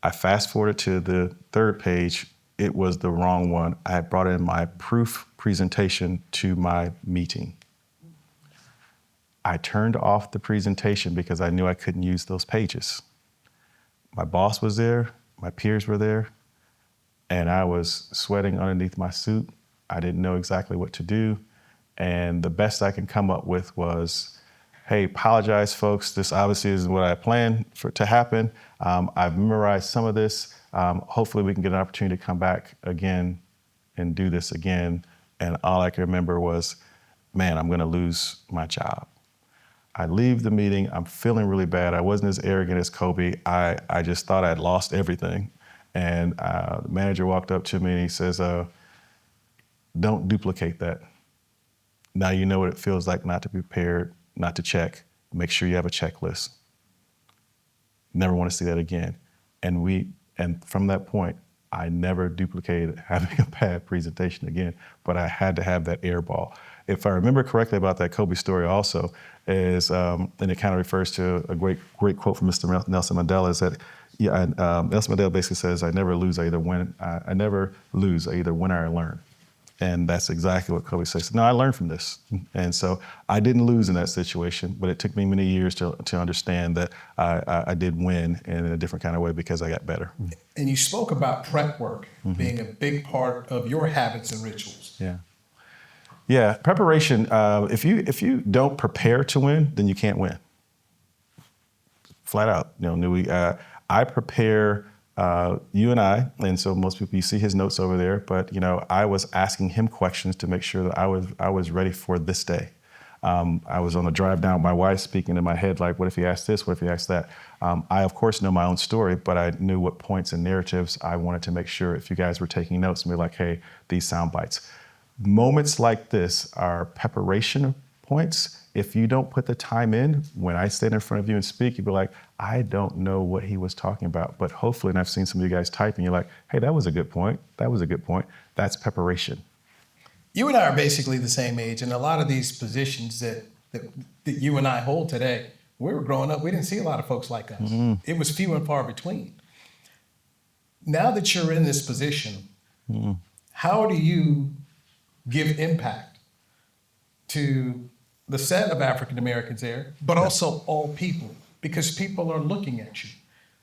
I fast forwarded to the 3rd page. It was the wrong one. I had brought in my proof presentation to my meeting. I turned off the presentation because I knew I couldn't use those pages. My boss was there, my peers were there, and I was sweating underneath my suit. I didn't know exactly what to do. And the best I can come up with was, hey, apologize, folks. This obviously isn't what I planned for to happen. I've memorized some of this. Hopefully we can get an opportunity to come back again and do this again. And all I can remember was, man, I'm gonna lose my job. I leave the meeting, I'm feeling really bad. I wasn't as arrogant as Kobe. I just thought I'd lost everything. And the manager walked up to me and he says, don't duplicate that. Now you know what it feels like not to be prepared, not to check. make sure you have a checklist. Never want to see that again. And from that point, I never duplicated having a bad presentation again, but I had to have that air ball. If I remember correctly about that Kobe story also, is, and it kind of refers to a great quote from Mr. Nelson Mandela, is that Nelson Mandela basically says, I never lose, I either win or I learn. And that's exactly what Kobe says. No, I learned from this. And so I didn't lose in that situation, but it took me many years to understand that I did win in a different kind of way because I got better.
And you spoke about prep work being a big part of your habits and rituals.
Yeah. Yeah, preparation, if you don't prepare to win, then you can't win. Flat out. I prepare you and I, and so most people, you see his notes over there, but I was asking him questions to make sure that I was ready for this day. I was on the drive down with my wife speaking in my head, like, what if he asked this, what if he asked that? I, of course, know my own story, but I knew what points and narratives I wanted to make sure if you guys were taking notes and be like, hey, these sound bites. Moments like this are preparation points. If you don't put the time in, when I stand in front of you and speak, you'd be like, I don't know what he was talking about. But hopefully, and I've seen some of you guys type, and you're like, hey, that was a good point. That was a good point. That's preparation.
You and I are basically the same age, and a lot of these positions that you and I hold today, when we were growing up, we didn't see a lot of folks like us. Mm-hmm. It was few and far between. Now that you're in this position, how do you give impact to the set of African Americans there, but also all people? Because people are looking at you.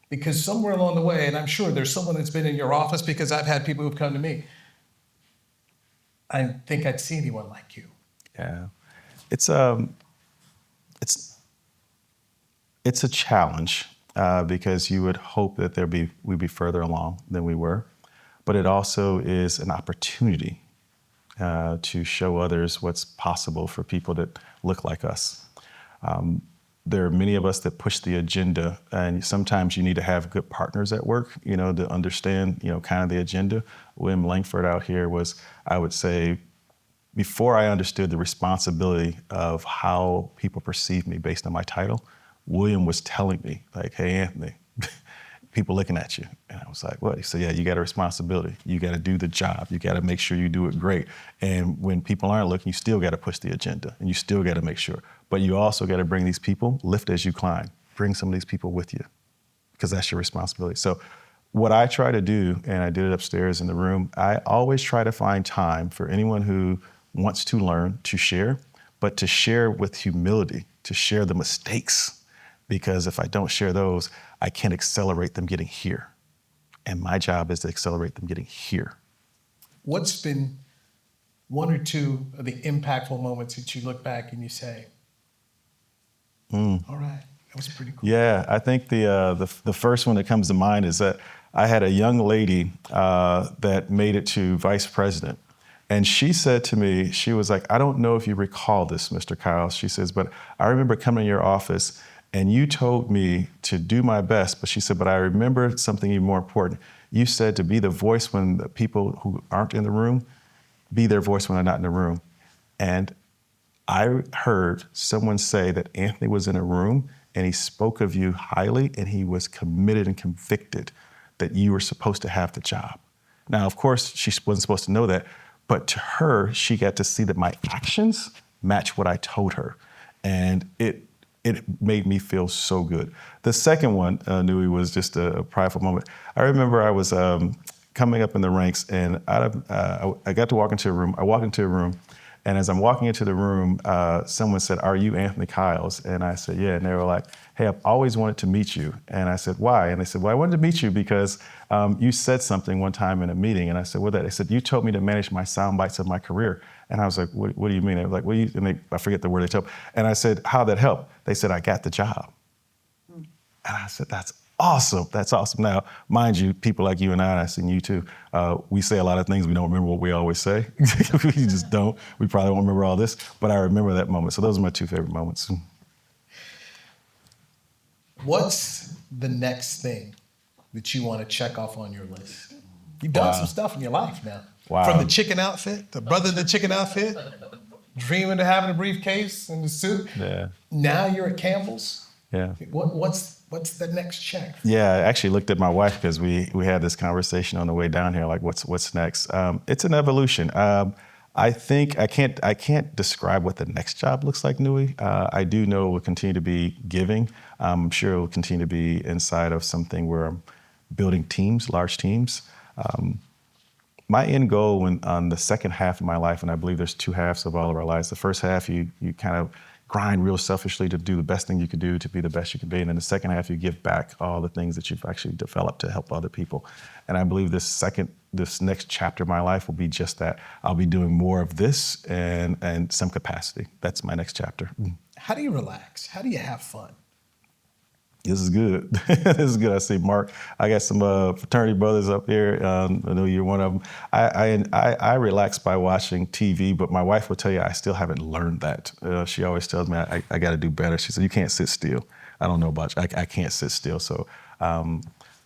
Because somewhere along the way, and I'm sure there's someone that's been in your office, because I've had people who've come to me, I didn't think I'd see anyone like you.
Yeah, it's a challenge because you would hope that we'd be further along than we were, but it also is an opportunity to show others what's possible for people that look like us. There are many of us that push the agenda, and sometimes you need to have good partners at work, to understand, kind of the agenda. William Langford out here was, I would say, before I understood the responsibility of how people perceive me based on my title, William was telling me, like, hey, Anthony, people looking at you. And I was like, what? He said, yeah, you got a responsibility. You got to do the job. You got to make sure you do it great. And when people aren't looking, you still got to push the agenda, and you still got to make sure. But you also got to bring these people, lift as you climb. Bring some of these people with you, because that's your responsibility. So what I try to do, and I did it upstairs in the room, I always try to find time for anyone who wants to learn to share, but to share with humility, to share the mistakes. Because if I don't share those, I can't accelerate them getting here. And my job is to accelerate them getting here.
What's been one or two of the impactful moments that you look back and you say, all right, that was pretty cool?
Yeah, I think the first one that comes to mind is that I had a young lady that made it to vice president. And she said to me, she was like, I don't know if you recall this, Mr. Kyle. She says, but I remember coming to your office and you told me to do my best. But she said, but I remember something even more important. You said to be the voice when the people who aren't in the room, be their voice when they're not in the room. And I heard someone say that Anthony was in a room and he spoke of you highly, and he was committed and convicted that you were supposed to have the job. Now, of course, she wasn't supposed to know that, but to her, she got to see that my actions match what I told her. And it made me feel so good. The second one, Neeley, was just a prideful moment. I remember I was coming up in the ranks, and I got to walk into a room. I walked into a room, and as I'm walking into the room, someone said, "Are you Anthony Kiles?" And I said, "Yeah." And they were like, "Hey, I've always wanted to meet you." And I said, "Why?" And they said, "Well, I wanted to meet you because you said something one time in a meeting." And I said, "What that?" They said, "You told me to manage my sound bites of my career." And I was like, what do you mean? They were like, I forget the word they told. And I said, "How'd that help?" They said, "I got the job." And I said, "That's awesome. That's awesome." Now, mind you, people like you and I've seen you too, we say a lot of things, we don't remember what we always say. We just don't. We probably won't remember all this, but I remember that moment. So those are my two favorite moments.
What's the next thing that you want to check off on your list? You've done some stuff in your life now.
Wow.
From the chicken outfit, the brother in the chicken outfit. dreaming of having a briefcase and a suit.
Yeah.
Now you're at Campbell's.
Yeah.
What's the next check?
Yeah, I actually looked at my wife because we had this conversation on the way down here, like what's next. It's an evolution. I think I can't describe what the next job looks like, Neeley. I do know it will continue to be giving. I'm sure it will continue to be inside of something where I'm building teams, large teams. My end goal on the second half of my life, and I believe there's two halves of all of our lives. The first half, you kind of grind real selfishly to do the best thing you could do, to be the best you can be. And then the second half, you give back all the things that you've actually developed to help other people. And I believe this next chapter of my life will be just that. I'll be doing more of this and some capacity. That's my next chapter.
How do you relax? How do you have fun?
This is good. This is good. I see Mark. I got some fraternity brothers up here. I know you're one of them. I relax by watching TV, but my wife will tell you I still haven't learned that. She always tells me I got to do better. She said, you can't sit still. I don't know about you. I can't sit still. So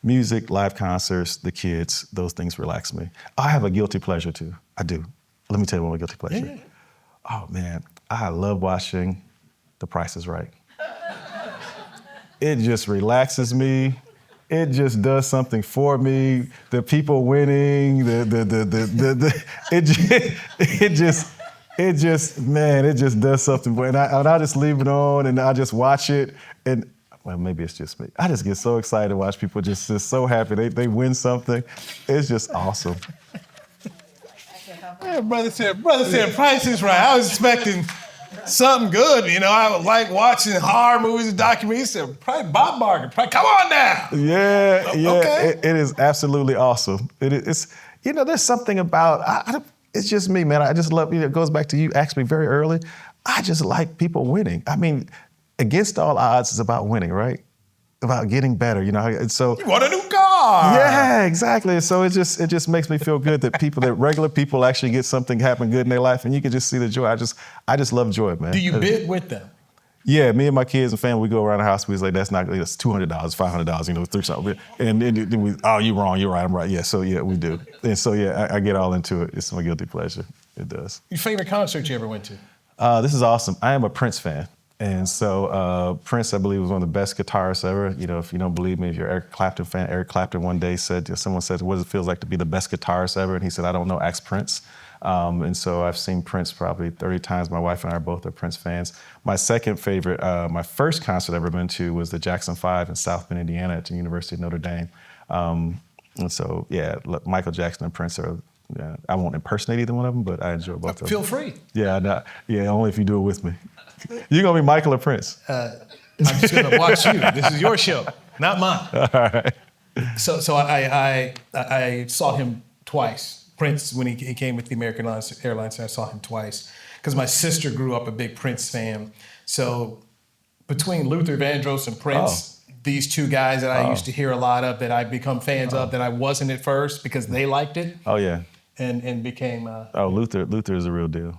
music, live concerts, the kids, those things relax me. I have a guilty pleasure too. I do. Let me tell you what my guilty pleasure is. Oh man, I love watching The Price is Right. It just relaxes me. It just does something for me. The people winning, it just does something. And I just leave it on and I just watch it. And well, maybe it's just me. I just get so excited to watch people just so happy. They win something. It's just awesome.
Yeah, brother said Price is Right. I was expecting something good, you know. I would like watching horror movies and documentaries. He said, Bob Barker, come on now.
Yeah,
Okay.
It is absolutely awesome. It's there's something about, it's just me, man. I just love, it goes back to you asked me very early. I just like people winning. I mean, against all odds, it's about winning, right? About getting better, and so.
You want a new car.
Yeah, exactly. So it just makes me feel good that regular people actually get something happen good in their life, and you can just see the joy. I just love joy, man.
Do you bid with them?
Yeah, me and my kids and family, we go around the house. We was like, that's $200, $500, through something. And then we, oh, you're wrong, you're right, I'm right. Yeah, so yeah, we do. And so yeah, I get all into it. It's my guilty pleasure. It does.
Your favorite concert you ever went to?
This is awesome. I am a Prince fan. And so Prince, I believe, was one of the best guitarists ever. If you don't believe me, if you're an Eric Clapton fan, Eric Clapton one day someone said, what does it feel like to be the best guitarist ever? And he said, I don't know, ask Prince. And so I've seen Prince probably 30 times. My wife and I are both Prince fans. My second favorite, my first concert I've ever been to was the Jackson 5 in South Bend, Indiana at the University of Notre Dame. And so, yeah, Michael Jackson and Prince are, I won't impersonate either one of them, but I enjoy both of them.
Feel free.
Yeah, only if you do it with me. You're going to be Michael or Prince?
I'm just going to watch you. This is your show, not mine.
All right.
So I saw him twice. Prince, when he came with the American Airlines, I saw him twice because my sister grew up a big Prince fan. So between Luther Vandross and Prince, these two guys that I used to hear a lot of, that I've become fans of, that I wasn't at first because they liked it.
Oh, yeah.
And became...
Luther is a real deal.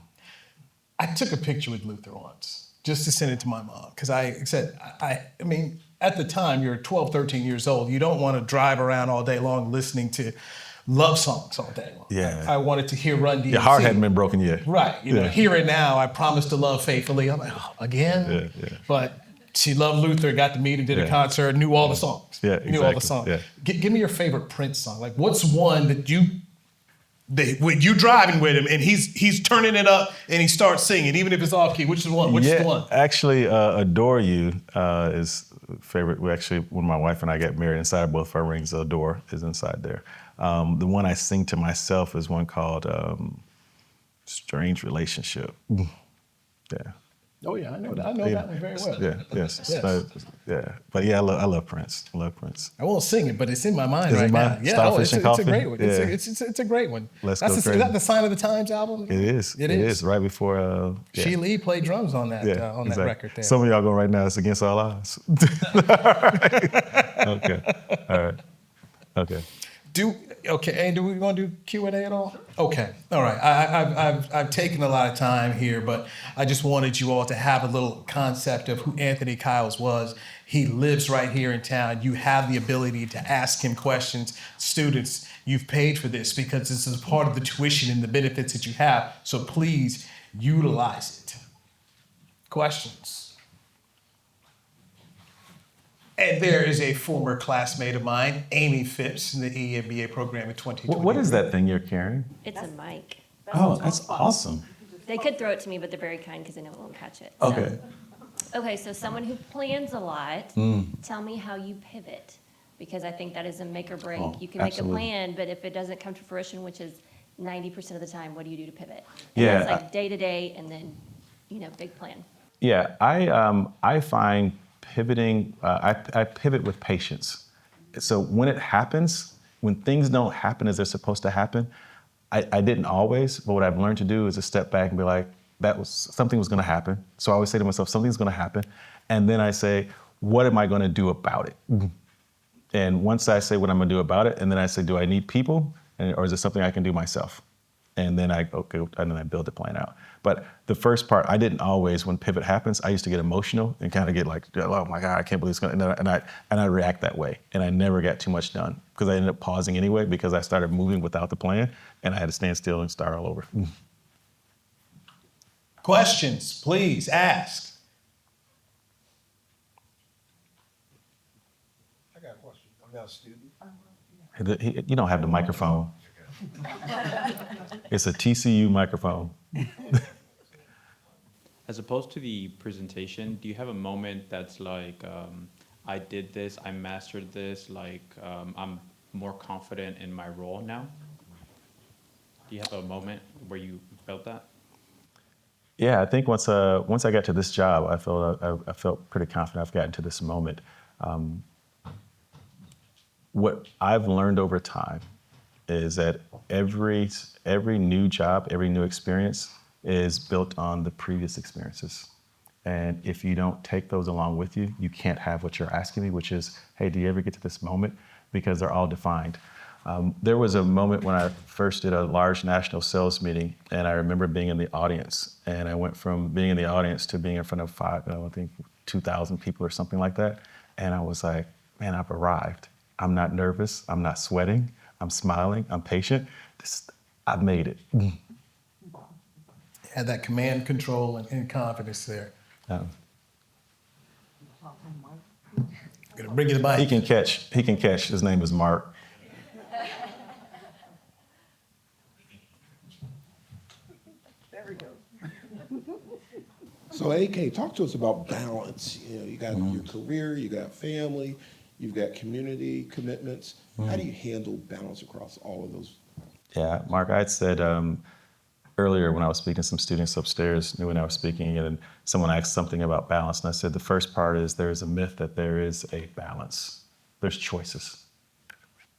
I took a picture with Luther once just to send it to my mom because I said, I mean, at the time, you're 12, 13 years old. You don't want to drive around all day long listening to love songs all day long.
Yeah.
I wanted to hear Run DMC.
Your heart hadn't been broken yet.
Right. Hear It Now, I Promise to Love Faithfully. I'm like, again?
Yeah.
But she loved Luther, got to meet him, did a concert, knew all the songs.
Yeah, exactly.
Knew all the songs.
Yeah.
Give me your favorite Prince song. Like, what's one that when you driving with him and he's turning it up and he starts singing, even if it's off key, which is the one? Which is the one?
Actually, Adore You is favorite. When my wife and I got married, inside both of our rings, Adore is inside there. The one I sing to myself is one called Strange Relationship. Yeah.
Oh yeah, I know that. I know that one very well.
Yeah, yes. But yeah, I love Prince.
I won't sing it, but it's in my mind
Is it
right
mine?
now. Yeah,
Starfish and
it's a
Coffee?
great one.
Yeah.
It's a great one.
Let's Go Crazy.
Is that the Sign of the Times album?
It is. It is. Right before.
She Lee played drums on that that record there.
Some of y'all going right now. It's Against All Odds. Okay. All right. Okay.
Do we want to do Q&A at all? Okay, all right. I've taken a lot of time here, but I just wanted you all to have a little concept of who Anthony Kiles was. He lives right here in town. You have the ability to ask him questions. Students, you've paid for this because this is part of the tuition and the benefits that you have. So please utilize it. Questions? And there is a former classmate of mine, Amy Phipps, in the EMBA program in 2020.
What is that thing you're carrying?
It's a mic.
Oh, that's awesome.
They could throw it to me, but they're very kind because they know it won't catch it.
Okay.
Okay, so someone who plans a lot, tell me how you pivot. Because I think that is a make or break.
Oh,
You can
absolutely.
make a plan, but if it doesn't come to fruition, which is 90% of the time, what do you do to pivot? And
Yeah,
that's like day to day and then, big plan.
Yeah, I find pivoting. I pivot with patience. So when it happens, when things don't happen as they're supposed to happen, I didn't always. But what I've learned to do is to step back and be like, something was going to happen. So I always say to myself, something's going to happen, and then I say, what am I going to do about it? And once I say what I'm going to do about it, and then I say, do I need people, or is it something I can do myself? And then I build the plan out. But the first part, I didn't always. When pivot happens, I used to get emotional and kind of get like, oh my God, I can't believe it's going to. And I react that way, and I never got too much done because I ended up pausing anyway because I started moving without the plan, and I had to stand still and start all over.
Questions, please ask.
I got a question. I'm not a student.
You don't have the microphone. It's a TCU microphone.
As opposed to the presentation, do you have a moment that's like, I did this, I mastered this, like I'm more confident in my role now? Do you have a moment where you felt that?
Yeah, I think once I got to this job, I felt pretty confident I've gotten to this moment. What I've learned over time is that every new job, every new experience is built on the previous experiences. And if you don't take those along with you, you can't have what you're asking me, which is, hey, do you ever get to this moment? Because they're all defined. There was a moment when I first did a large national sales meeting, and I remember being in the audience. And I went from being in the audience to being in front of 2,000 people or something like that. And I was like, man, I've arrived. I'm not nervous. I'm not sweating. I'm smiling. I'm patient. I've made it.
Had that command, control, and confidence there. Gonna bring you the mic.
He can catch. His name is Mark.
There we go.
So AK, talk to us about balance. You got your career, you got family, you've got community commitments. How do you handle balance across all of those?
Yeah, Mark, I had said earlier when I was speaking to some students upstairs, when I was speaking, and someone asked something about balance, and I said the first part is there's a myth that there is a balance. There's choices.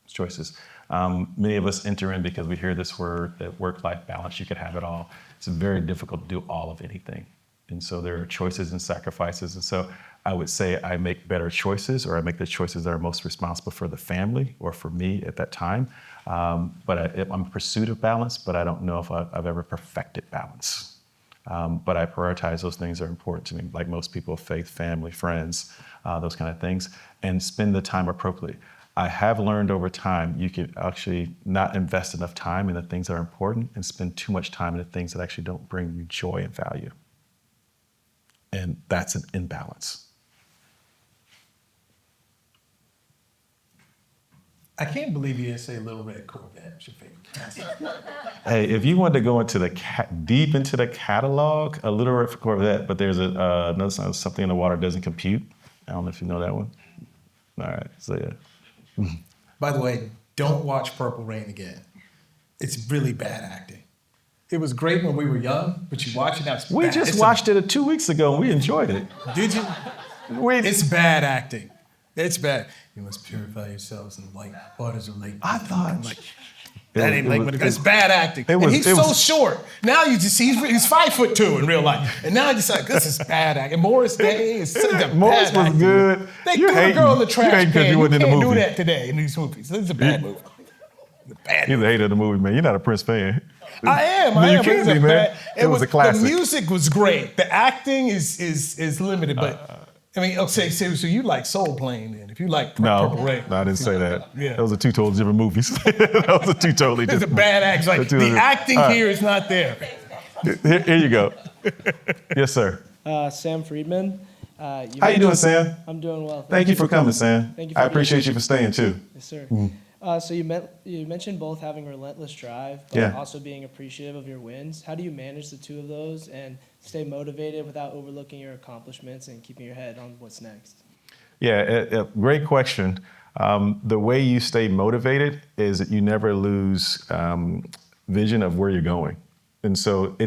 It's choices. Many of us enter in because we hear this word, that work-life balance, you could have it all. It's very difficult to do all of anything. And so there are choices and sacrifices. And so I would say I make better choices, or I make the choices that are most responsible for the family or for me at that time. But I'm in pursuit of balance, but I don't know if I've ever perfected balance. But I prioritize those things that are important to me, like most people, faith, family, friends, those kind of things, and spend the time appropriately. I have learned over time you can actually not invest enough time in the things that are important and spend too much time in the things that actually don't bring you joy and value. And that's an imbalance.
I can't believe you didn't say Little Red Corvette was your favorite.
Hey, if you wanted to go into the deep into the catalog, a Little Red Corvette, but there's another song, Something in the Water Doesn't Compute. I don't know if you know that one. All right, so yeah.
By the way, don't watch Purple Rain again. It's really bad acting. It was great when we were young, but you watch it now, it's bad.
We just watched it 2 weeks ago and we enjoyed it.
Did you? It's bad acting. It's bad. You must purify yourselves in white waters of lake.
I thought
That ain't like, it's bad acting.
It was-
and he's
it
so
was-
short. Now you just see he's 5'2" in real life. And now I just like, this is bad acting. And Morris Day is such a
Morris
bad
was
acting.
good.
They
You
threw a
hating.
girl in the
You
trash
hating 'cause
can.
you wasn't in the
can't do
movie.
that today in these movies. This is a bad movie. It's a bad
You're
movie.
the hater of the movie, man. You're not a Prince fan.
I am.
No,
I
you
am.
can't
It's
be, man. It was a classic.
The music was great. The acting is limited, but I mean, okay, so you like Soul Plane then? If you like Purple Rain,
No, I didn't say that.
Yeah.
Those are two totally different movies. Those are two totally
it's a
different.
bad act. Like
They're two
the
different-
acting
All right.
here is not there.
Here you go. Yes, sir.
Sam Friedman.
How you doing, Sam?
I'm doing well.
Thank you for coming, Sam.
Thank you for
I
being
appreciate
here.
you for staying too.
Yes, sir. So you mentioned both having relentless drive, but
Yeah.
also being appreciative of your wins. How do you manage the two of those and stay motivated without overlooking your accomplishments and keeping your head on what's next?
Yeah, a great question. The way you stay motivated is that you never lose vision of where you're going. And so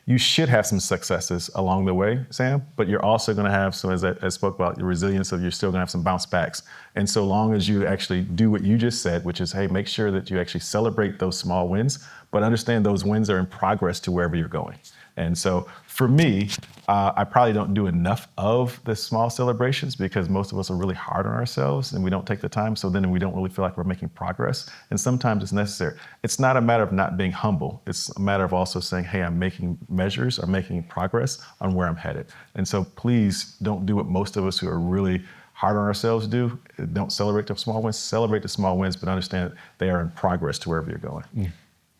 you should have some successes along the way, Sam, but you're also going to have some, as I spoke about, your resilience of you're still going to have some bounce backs. And so long as you actually do what you just said, which is, hey, make sure that you actually celebrate those small wins, but understand those wins are in progress to wherever you're going. And so for me, I probably don't do enough of the small celebrations because most of us are really hard on ourselves and we don't take the time. So then we don't really feel like we're making progress. And sometimes it's necessary. It's not a matter of not being humble. It's a matter of also saying, hey, I'm making measures or making progress on where I'm headed. And so please don't do what most of us who are really hard on ourselves do. Don't celebrate the small wins. Celebrate the small wins, but understand that they are in progress to wherever you're going.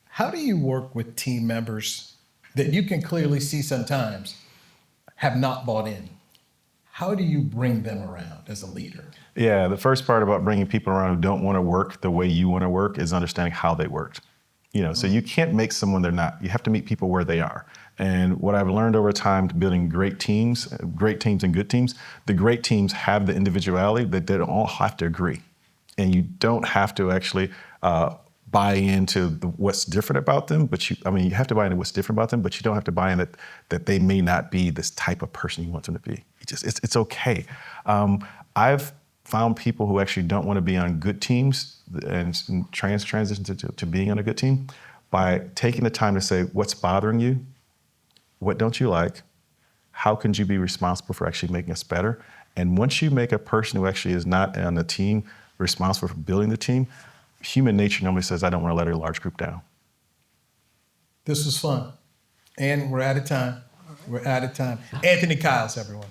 How do you work with team members that you can clearly see sometimes have not bought in? How do you bring them around as a leader?
Yeah, the first part about bringing people around who don't want to work the way you want to work is understanding how they worked. So you can't make someone they're not. You have to meet people where they are. And what I've learned over time to building great teams and good teams, the great teams have the individuality that they don't all have to agree. And you don't have to actually buy into what's different about them, but you have to buy into what's different about them, but you don't have to buy in that they may not be this type of person you want them to be. It's okay. I've found people who actually don't want to be on good teams and transition to being on a good team by taking the time to say, what's bothering you? What don't you like? How can you be responsible for actually making us better? And once you make a person who actually is not on the team responsible for building the team, human nature normally says, I don't want to let a large group down.
This was fun. And we're out of time. We're out of time. Anthony Kiles, everyone.